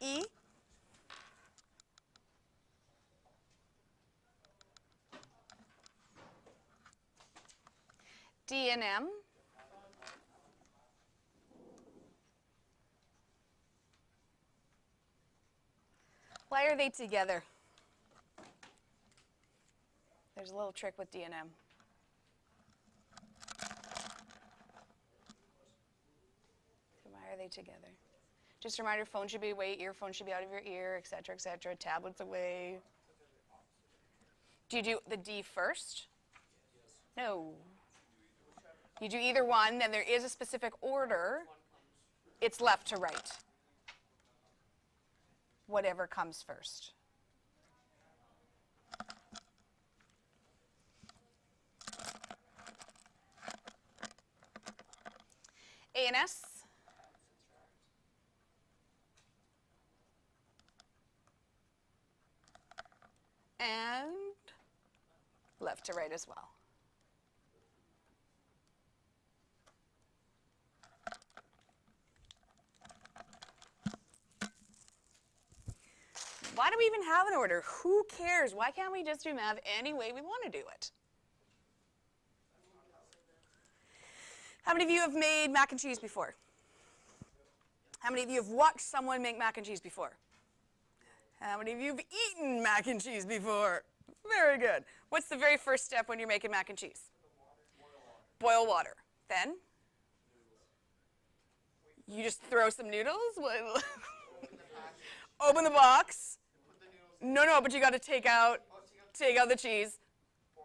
E. D and M. Why are they together? There's a little trick with D and M. Why are they together? Just a reminder, phone should be away, earphone should be out of your ear, etc., etc. Tablets away. Do you do the D first? No. You do either one, and there is a specific order. It's left to right. Whatever comes first. A and S. And left to right as well. Why do we even have an order? Who cares? Why can't we just do math any way we want to do it? How many of you have made mac and cheese before? How many of you have watched someone make mac and cheese before? How many of you have eaten mac and cheese before? Very good. What's the very first step when you're making mac and cheese? Boil water. Then? You just throw some noodles? Open the box. No, but you got to take out the cheese,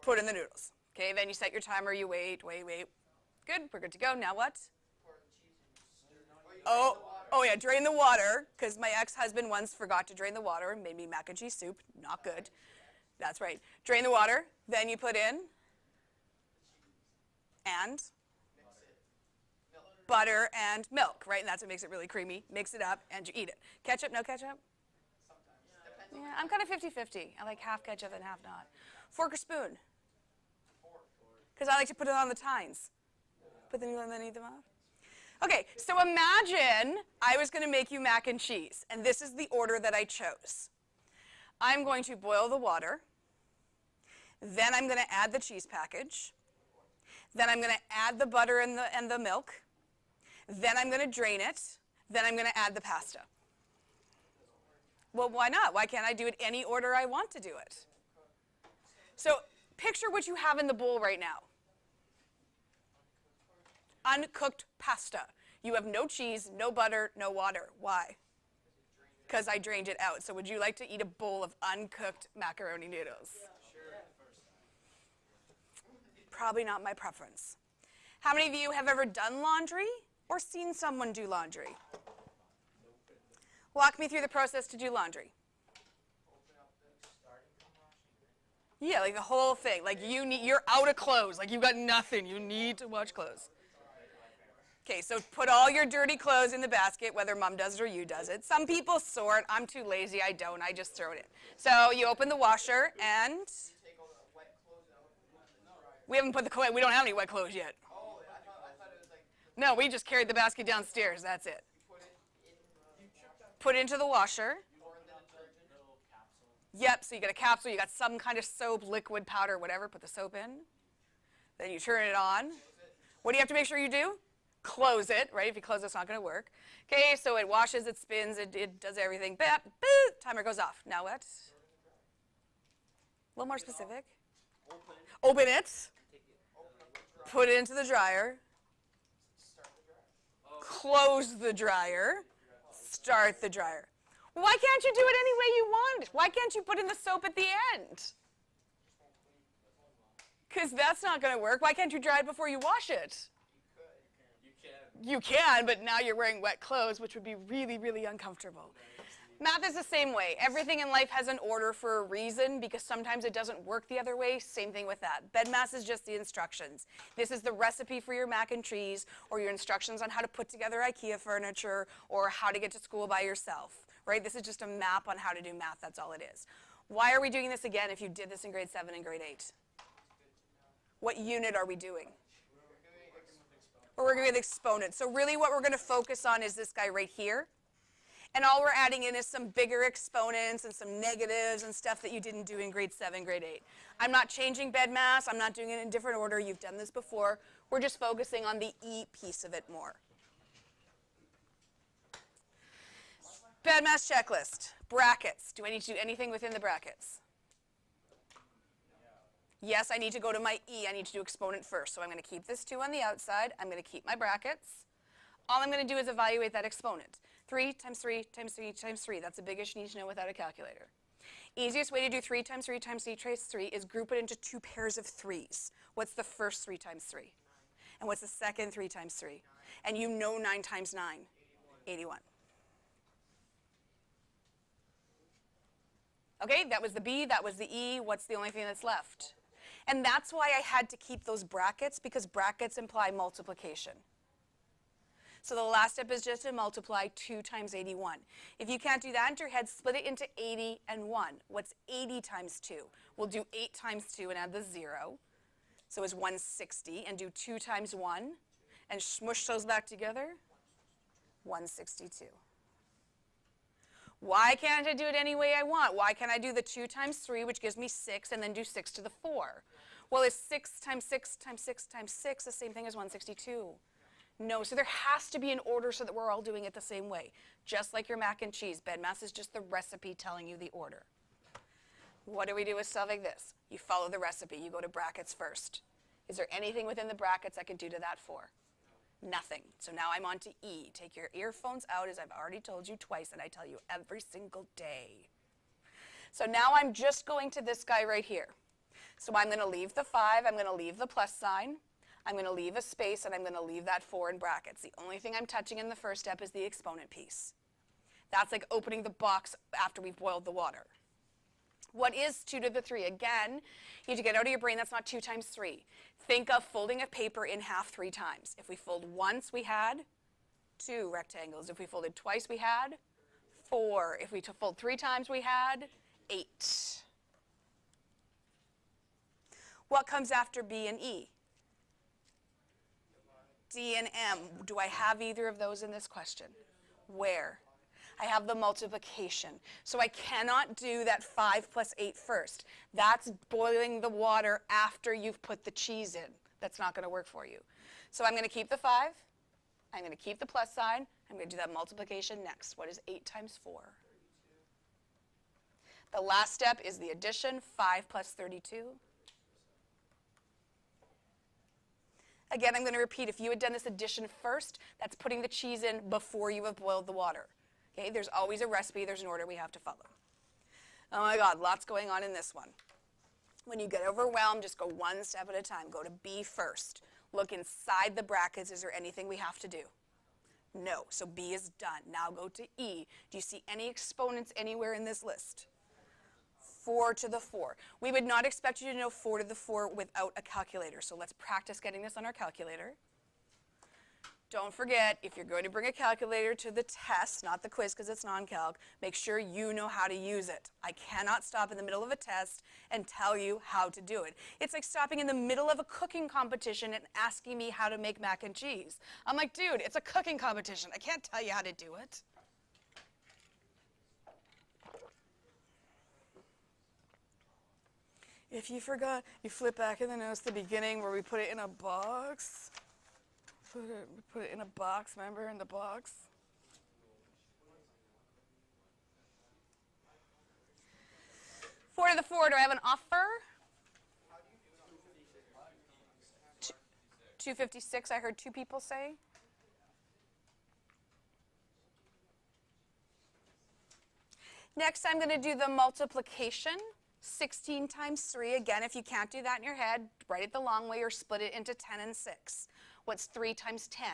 put in the noodles. Okay, then you set your timer, you wait. Good, we're good to go. Now what? Oh yeah, drain the water, because my ex-husband once forgot to drain the water and made me mac and cheese soup. Not good. That's right. Drain the water, then you put in and butter and milk, right? And that's what makes it really creamy. Mix it up and you eat it. Ketchup, no ketchup? Yeah, I'm kind of 50-50. I like half ketchup and half not. Fork or spoon? Because I like to put it on the tines. Put them in and then eat them off. Okay, so imagine I was going to make you mac and cheese, and this is the order that I chose. I'm going to boil the water, then I'm going to add the cheese package, then I'm going to add the butter and the milk, then I'm going to drain it, then I'm going to add the pasta. Well, why not? Why can't I do it any order I want to do it? So picture what you have in the bowl right now. Uncooked pasta. You have no cheese, no butter, no water. Why? Because I drained it out. So would you like to eat a bowl of uncooked macaroni noodles? Probably not my preference. How many of you have ever done laundry or seen someone do laundry? Walk me through the process to do laundry. Yeah, like the whole thing. Like you're out of clothes. Like you've got nothing. You need to wash clothes. Okay, so put all your dirty clothes in the basket, whether mom does it or you does it. Some people sort. I'm too lazy. I don't. I just throw it in. So you open the washer and we haven't put the clothes. We don't have any wet clothes yet. No, we just carried the basket downstairs. That's it. Put it into the washer. Yep, so you got a capsule. You got some kind of soap, liquid, powder, whatever. Put the soap in. Then you turn it on. What do you have to make sure you do? Close it, right? If you close it, it's not going to work. Okay, so it washes, it spins, it does everything. Bap, boop, timer goes off. Now what? A little more specific. Open it. Put it into the dryer. Close the dryer. Start the dryer. Why can't you do it any way you want? Why can't you put in the soap at the end? Because that's not going to work. Why can't you dry it before you wash it? You can, but now you're wearing wet clothes, which would be really, really uncomfortable. Math is the same way. Everything in life has an order for a reason because sometimes it doesn't work the other way. Same thing with that. Bedmas is just the instructions. This is the recipe for your mac and cheese or your instructions on how to put together IKEA furniture or how to get to school by yourself, right? This is just a map on how to do math. That's all it is. Why are we doing this again if you did this in grade 7 and grade 8? What unit are we doing? We're working with exponents. So really what we're going to focus on is this guy right here. And all we're adding in is some bigger exponents and some negatives and stuff that you didn't do in grade 7, grade 8. I'm not changing Bedmas. I'm not doing it in a different order. You've done this before. We're just focusing on the E piece of it more. Bedmas checklist. Brackets. Do I need to do anything within the brackets? Yes, I need to go to my E. I need to do exponent first. So I'm going to keep this 2 on the outside. I'm going to keep my brackets. All I'm going to do is evaluate that exponent. 3 times 3 times 3 times 3. That's the biggest you need to know without a calculator. Easiest way to do 3 times 3 times 3 times 3 is group it into 2 pairs of 3s. What's the first 3 times 3? And what's the second 3 times 3? And you know 9 times 9? 81. Okay, that was the B, that was the E. What's the only thing that's left? And that's why I had to keep those brackets, because brackets imply multiplication. So the last step is just to multiply 2 times 81. If you can't do that in your head, split it into 80 and 1. What's 80 times 2? We'll do 8 times 2 and add the 0. So it's 160. And do 2 times 1 and smush those back together. 162. Why can't I do it any way I want? Why can't I do the 2 times 3, which gives me 6, and then do 6 to the 4? Well, is 6 times 6 times 6 times 6 the same thing as 162? No, so there has to be an order so that we're all doing it the same way. Just like your mac and cheese, Bedmas is just the recipe telling you the order. What do we do with stuff like this? You follow the recipe. You go to brackets first. Is there anything within the brackets I can do to that 4? Nothing. So now I'm on to E. Take your earphones out, as I've already told you twice, and I tell you every single day. So now I'm just going to this guy right here. So I'm going to leave the 5. I'm going to leave the plus sign. I'm going to leave a space, and I'm going to leave that 4 in brackets. The only thing I'm touching in the first step is the exponent piece. That's like opening the box after we've boiled the water. What is 2 to the 3? Again, you have to get out of your brain, that's not 2 times 3. Think of folding a paper in half 3 times. If we fold once, we had 2 rectangles. If we folded twice, we had 4. If we fold 3 times, we had 8. What comes after B and E? D and M. Do I have either of those in this question? Where? I have the multiplication. So I cannot do that 5 plus 8 first. That's boiling the water after you've put the cheese in. That's not going to work for you. So I'm going to keep the 5. I'm going to keep the plus sign. I'm going to do that multiplication next. What is 8 times 4? The last step is the addition, 5 plus 32. Again, I'm going to repeat, if you had done this addition first, that's putting the cheese in before you have boiled the water. Okay, there's always a recipe, there's an order we have to follow. Oh my God, lots going on in this one. When you get overwhelmed, just go one step at a time. Go to B first. Look inside the brackets, is there anything we have to do? No, so B is done. Now go to E. Do you see any exponents anywhere in this list? 4 to the 4. We would not expect you to know 4 to the 4 without a calculator. So let's practice getting this on our calculator. Don't forget, if you're going to bring a calculator to the test, not the quiz because it's non-calc, make sure you know how to use it. I cannot stop in the middle of a test and tell you how to do it. It's like stopping in the middle of a cooking competition and asking me how to make mac and cheese. I'm like, dude, it's a cooking competition. I can't tell you how to do it. If you forgot, you flip back in the notes the beginning where we put it in a box. Put it in a box, remember, in the box? Four to the 4, do I have an offer? 256, I heard 2 people say. Next, I'm going to do the multiplication. 16 times 3. Again, if you can't do that in your head, write it the long way or split it into 10 and 6. What's 3 times 10?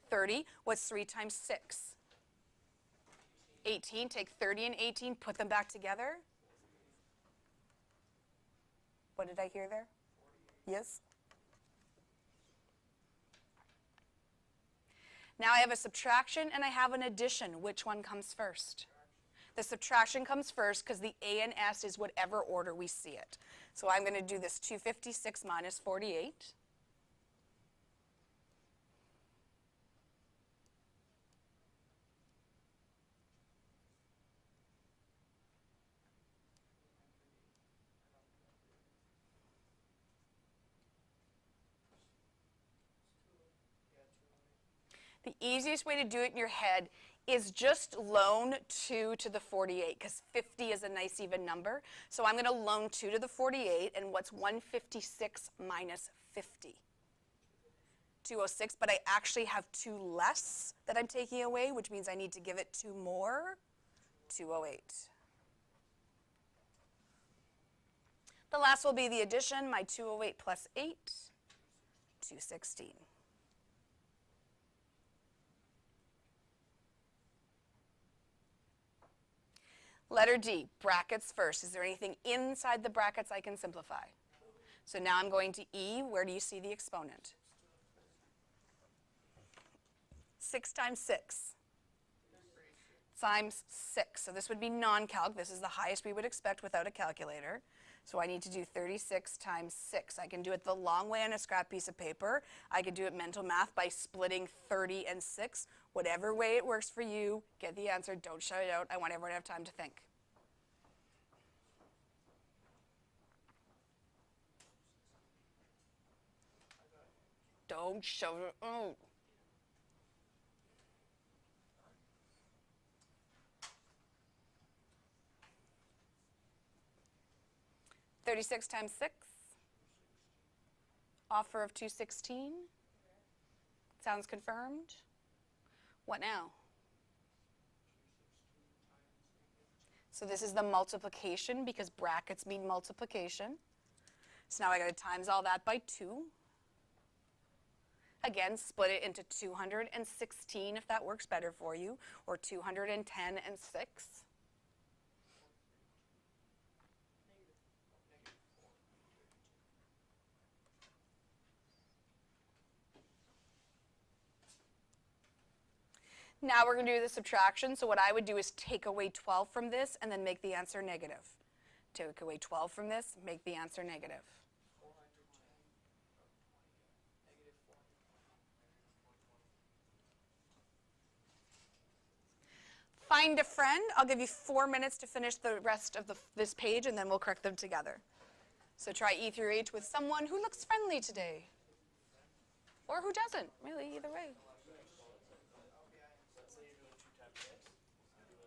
30. What's 3 times 6? 18. Take 30 and 18, put them back together. What did I hear there? Yes? Now I have a subtraction and I have an addition. Which one comes first? The subtraction comes first because the A and S is whatever order we see it. So I'm going to do this 256 minus 48. The easiest way to do it in your head is just loan 2 to the 48, because 50 is a nice even number. So I'm going to loan 2 to the 48, and what's 156 minus 50? 206, but I actually have 2 less that I'm taking away, which means I need to give it 2 more, 208. The last will be the addition, my 208 plus 8, 216. Letter D, brackets first. Is there anything inside the brackets I can simplify? So now I'm going to E. Where do you see the exponent? 6 times 6 times 6. So this would be non-calc. This is the highest we would expect without a calculator. So I need to do 36 times 6. I can do it the long way on a scrap piece of paper. I could do it mental math by splitting 30 and 6. Whatever way it works for you, get the answer. Don't shout it out. I want everyone to have time to think. Don't shout it out. $36 times 6. Offer of 216. Sounds confirmed. What now? So this is the multiplication because brackets mean multiplication. So now I got to times all that by 2. Again, split it into 216 if that works better for you, or 210 and 6. Now we're going to do the subtraction. So what I would do is take away 12 from this and then make the answer negative. Take away 12 from this, make the answer negative. Find a friend. I'll give you 4 minutes to finish the rest of this page, and then we'll correct them together. So try E through H with someone who looks friendly today. Or who doesn't, really, either way.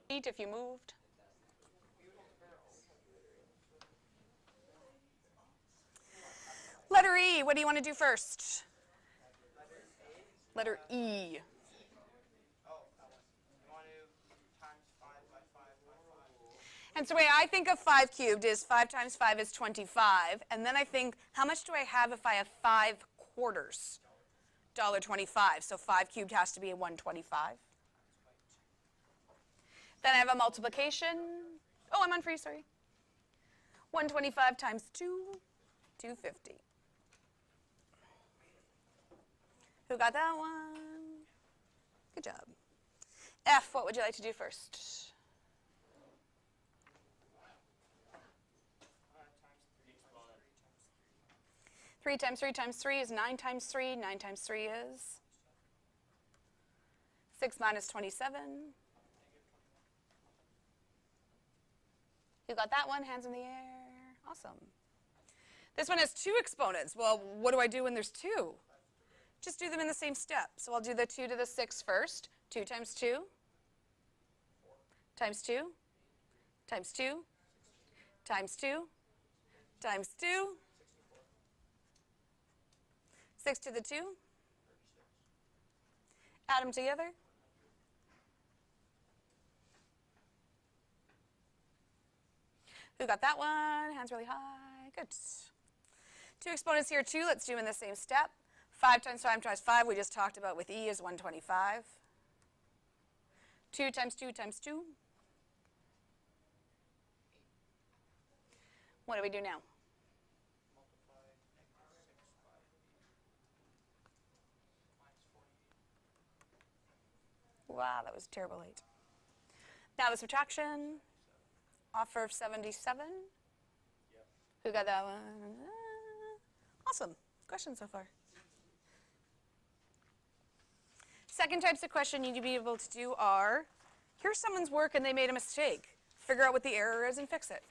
Eat if you moved. Letter E, what do you want to do first? Letter E. And so the way I think of 5 cubed is 5 times 5 is 25. And then I think, how much do I have if I have 5 quarters? $1.25. So 5 cubed has to be a 125. Then I have a multiplication. Oh, I'm on free, sorry. 125 times 2, 250. Who got that one? Good job. F, what would you like to do first? 3 times 3 times 3 is 9 times 3. 9 times 3 is 6 minus 27. You got that one? Hands in the air. Awesome. This one has 2 exponents. Well, what do I do when there's 2? Just do them in the same step. So I'll do the 2 to the 6 first. 2 times 2 times 2 times 2 times 2 times 2. 6 to the 2. Add them together. Who got that one? Hands really high. Good. 2 exponents here, 2. Let's do them in the same step. 5 times 5 times 5 we just talked about with E is 125. 2 times 2 times 2. What do we do now? Wow, that was terrible 8. Now the subtraction. Offer of 77. Yep. Who got that one? Awesome. Question so far. Second types of question you need to be able to do are, here's someone's work and they made a mistake. Figure out what the error is and fix it.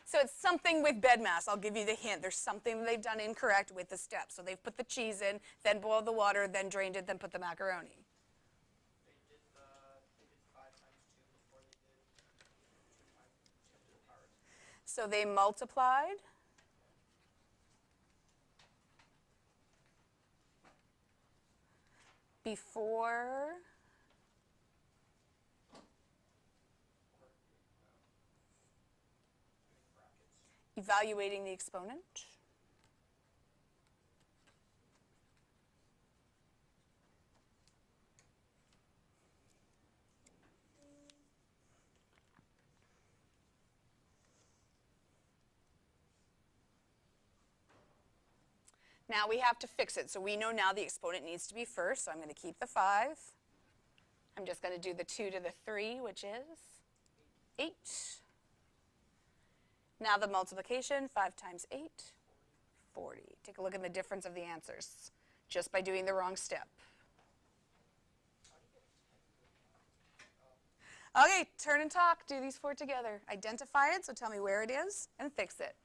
So it's something with Bedmas. I'll give you the hint. There's something that they've done incorrect with the steps. So they've put the cheese in, then boiled the water, then drained it, then put the macaroni. They did 5 times 2 before they did 2 times 2 to the power 2. So they multiplied. Before evaluating the exponent. Now we have to fix it. So we know now the exponent needs to be first. So I'm going to keep the 5. I'm just going to do the 2 to the 3, which is 8. Now the multiplication, 5 times 8, 40. Take a look at the difference of the answers just by doing the wrong step. Okay, turn and talk. Do these 4 together. Identify it, so tell me where it is, and fix it.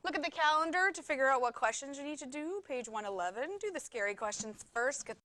Look at the calendar to figure out what questions you need to do. Page 111. Do the scary questions first. Get